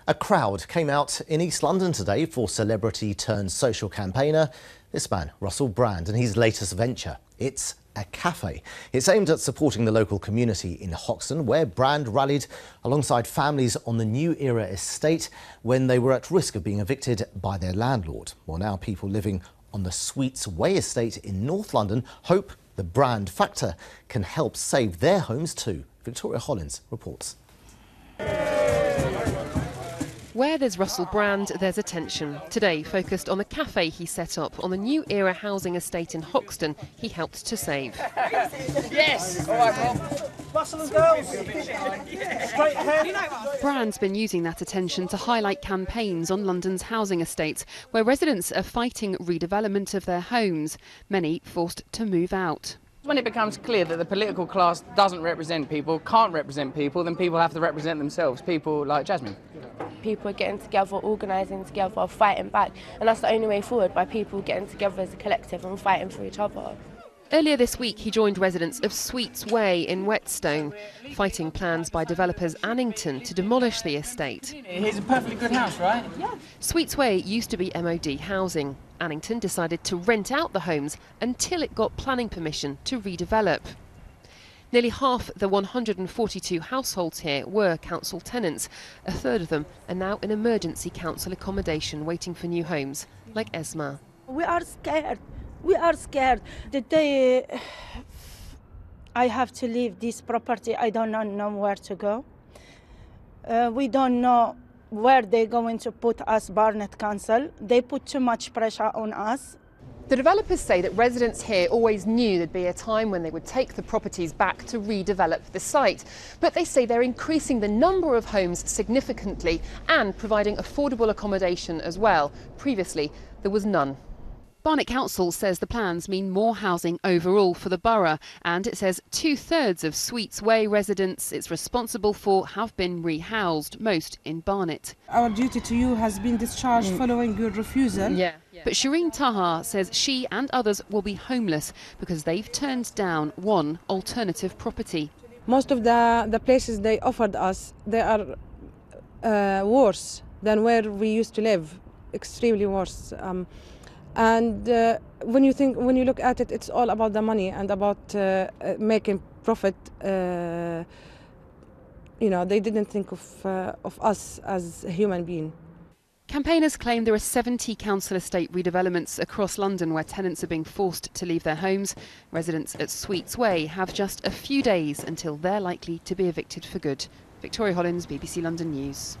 A crowd came out in East London today for celebrity-turned-social campaigner, this man, Russell Brand, and his latest venture. It's a cafe. It's aimed at supporting the local community in Hoxton, where Brand rallied alongside families on the New Era estate when they were at risk of being evicted by their landlord. Well, now people living on the Sweets Way estate in North London hope the Brand factor can help save their homes too. Victoria Hollins reports. Where there's Russell Brand, there's attention. Today, focused on the cafe he set up on the New Era housing estate in Hoxton he helped to save. Yes! All right, Rob. Russell and girls. Straight ahead. Brand's been using that attention to highlight campaigns on London's housing estates, where residents are fighting redevelopment of their homes, many forced to move out. When it becomes clear that the political class doesn't represent people, can't represent people, then people have to represent themselves, people like Jasmine. People are getting together, organising together, fighting back, and that's the only way forward, by people getting together as a collective and fighting for each other. Earlier this week, he joined residents of Sweets Way in Whetstone, fighting plans by developers Annington to demolish the estate. Here's a perfectly good house, right? Yeah. Sweets Way used to be MOD housing. Annington decided to rent out the homes until it got planning permission to redevelop. Nearly half the 142 households here were council tenants. A third of them are now in emergency council accommodation waiting for new homes, like Esma. We are scared. We are scared. The day I have to leave this property, I don't know where to go. We don't know where they're going to put us, Barnet Council. They put too much pressure on us. The developers say that residents here always knew there'd be a time when they would take the properties back to redevelop the site. But they say they're increasing the number of homes significantly and providing affordable accommodation as well. Previously, there was none. Barnet Council says the plans mean more housing overall for the borough, and it says 2/3 of Sweets Way residents it's responsible for have been rehoused, most in Barnet. Our duty to you has been discharged following your refusal. Yeah. But Shireen Taha says she and others will be homeless because they've turned down one alternative property. Most of the places they offered us, they are worse than where we used to live, extremely worse. And when you look at it, it's all about the money and about making profit. You know, they didn't think of us as a human being. Campaigners claim there are 70 council estate redevelopments across London where tenants are being forced to leave their homes. Residents at Sweets Way have just a few days until they're likely to be evicted for good. Victoria Hollins, BBC London News.